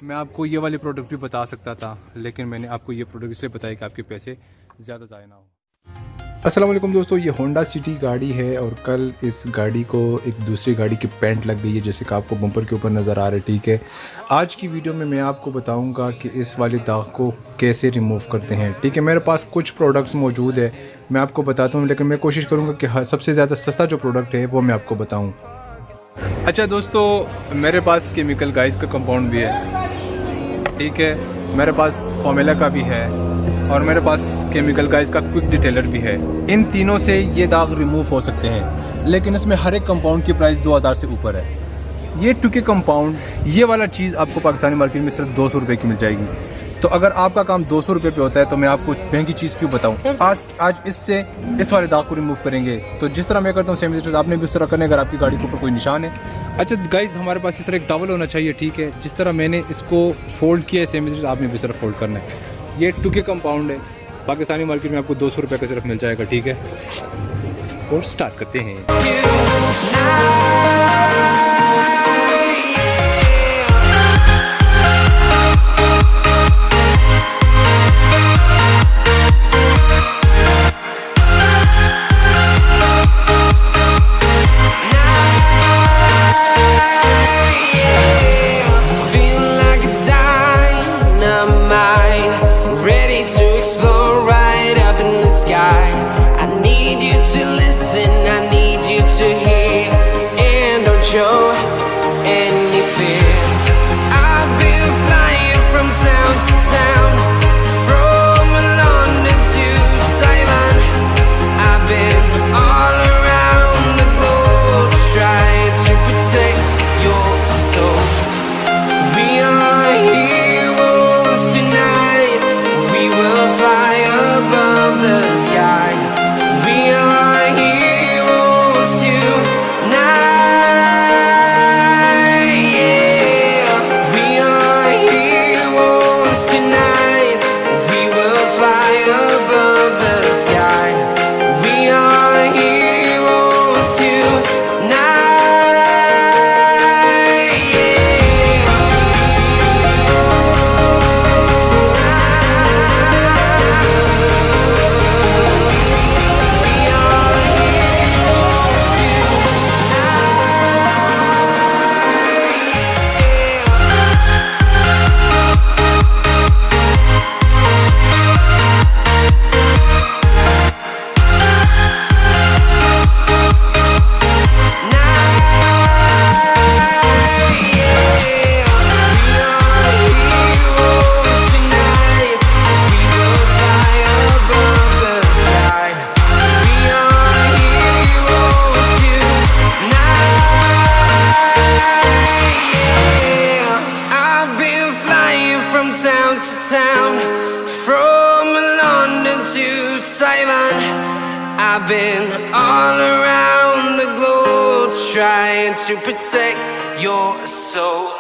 मैं आपको ये वाले प्रोडक्ट भी बता सकता था, लेकिन मैंने आपको ये प्रोडक्ट इसलिए बताया कि आपके पैसे ज़्यादा ज़ाया ना हो। अस्सलाम वालेकुम दोस्तों, ये होंडा सिटी गाड़ी है और कल इस गाड़ी को एक दूसरी गाड़ी की पेंट लग गई है, जैसे कि आपको बम्पर के ऊपर नज़र आ रहा है। ठीक है, आज की वीडियो में मैं आपको बताऊंगा कि इस वाले दाग को कैसे रिमूव करते हैं। ठीक है, मेरे पास कुछ प्रोडक्ट्स मौजूद है, मैं आपको बताता हूँ, लेकिन मैं कोशिश करूँगा कि सबसे ज़्यादा सस्ता जो प्रोडक्ट है वो मैं आपको बताऊँ। अच्छा दोस्तों, मेरे पास केमिकल गाइस का कंपाउंड भी है। ठीक है, मेरे पास फॉर्मूला का भी है और मेरे पास केमिकल गाइस का क्विक डिटेलर भी है। इन तीनों से ये दाग रिमूव हो सकते हैं, लेकिन इसमें हर एक कंपाउंड की प्राइस 2000 से ऊपर है। ये टुके कंपाउंड, ये वाला चीज़ आपको पाकिस्तानी मार्केट में सिर्फ 200 रुपये की मिल जाएगी। तो अगर आपका काम 200 रुपये पे होता है तो मैं आपको महंगी चीज़ क्यों बताऊँ। आज इससे इस वाले दाग को रिमूव करेंगे। तो जिस तरह मैं करता हूँ सेम स्टेज आपने भी उस तरह करना है, अगर आपकी गाड़ी के ऊपर कोई निशान है। अच्छा गाइस, हमारे पास इस तरह एक टॉवल होना चाहिए। ठीक है, जिस तरह मैंने इसको फोल्ड किया है सेम स्टेज आपने भी इस तरह फोल्ड करना है। ये टुके कंपाउंड है, पाकिस्तानी मार्केट में आपको 200 रुपये का सिर्फ मिल जाएगा। ठीक है, और स्टार्ट करते हैं। I've been all around the globe trying to protect your soul.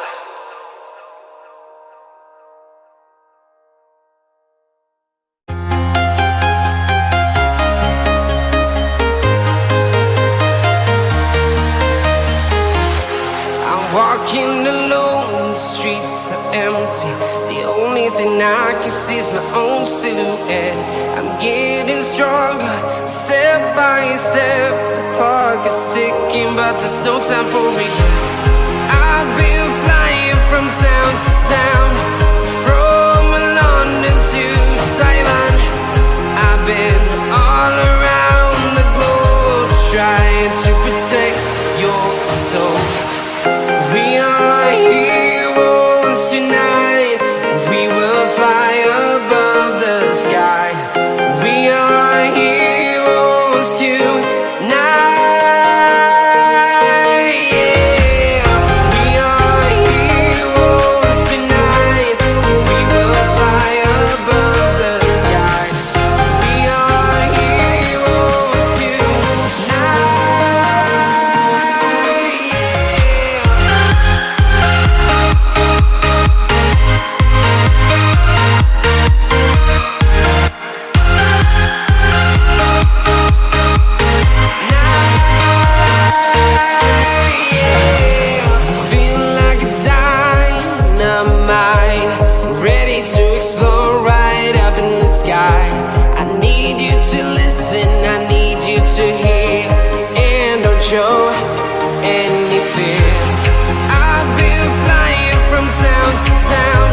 I'm walking alone, the streets are empty. The only thing I can see is my own silhouette. I'm getting stronger, step by step. The clock is ticking, but there's no time for regrets. I've been flying from town to town, from London to Taiwan. I've been all around the globe trying to protect your soul. We are heroes tonight. We will fly above the sky. We are heroes tonight. Yeah. We are heroes tonight. my mind, ready to explore right up in the sky. I need you to listen, I need you to hear, and don't show any fear. I've been flying from town to town,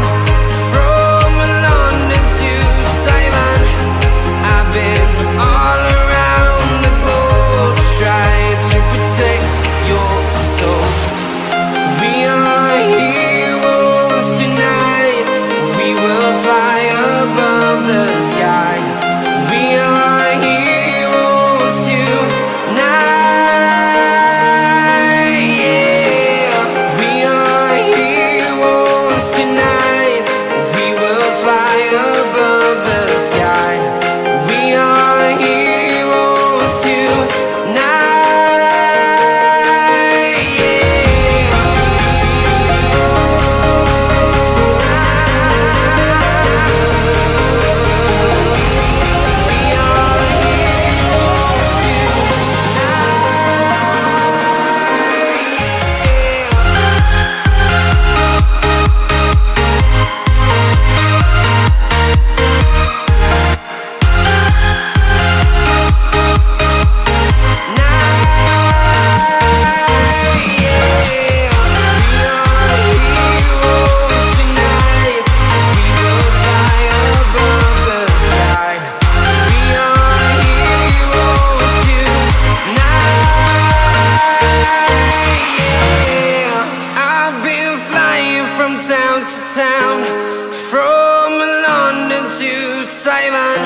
from London to Taiwan. I've been all around the globe trying to protect your soul. We are heroes tonight, we will fly above the sky. We are heroes tonight, yeah. We are heroes tonight, we will fly above the sky. We are heroes tonight, yeah. We are heroes town to town, from London to Taiwan.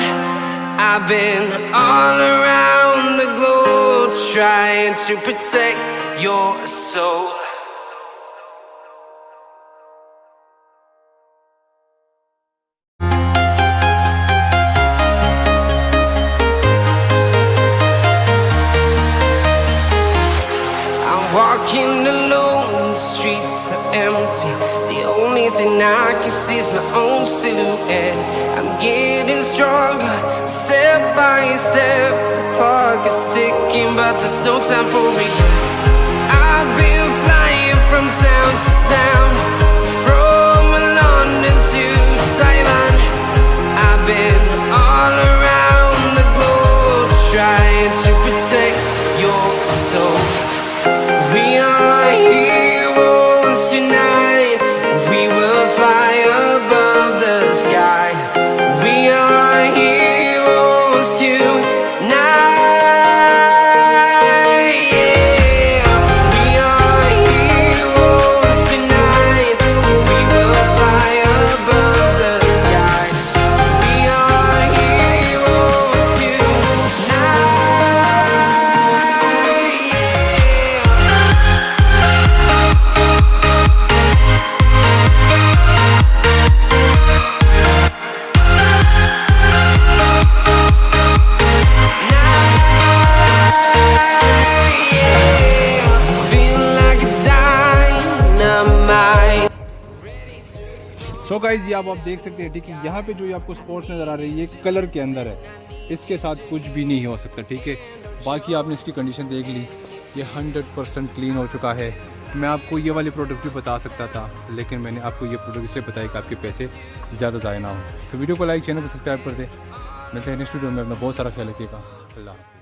I've been all around the globe trying to protect your soul. I'm walking alone, the streets are empty. The only thing I can see is my own silhouette. I'm getting stronger, step by step. The clock is ticking, but there's no time for regrets. I've been flying from town to town, from London to Taiwan. I've been all around the globe trying to protect your soul. We are heroes tonight, we will fly above the sky. We are heroes tonight, yeah. We are heroes tonight, we will fly above the sky. We are heroes tonight, yeah. So guys ये आप देख सकते हैं, ठीक है। यहाँ पे जो ये आपको स्पॉट्स नज़र आ रही है, ये कलर के अंदर है, इसके साथ कुछ भी नहीं हो सकता, ठीक है। बाकी आपने इसकी कंडीशन देख ली, ये 100% क्लीन हो चुका है। मैं आपको ये वाली प्रोडक्ट भी बता सकता था, लेकिन मैंने आपको ये प्रोडक्ट इसलिए बताया कि आपके पैसे ज़्यादा ज़ाया ना हो। तो वीडियो को लाइक, चैनल को सब्सक्राइब कर दे। मिलते हैं नेक्स्ट वीडियो में, अपना बहुत सारा ख्याल रखिएगा। अल्लाह।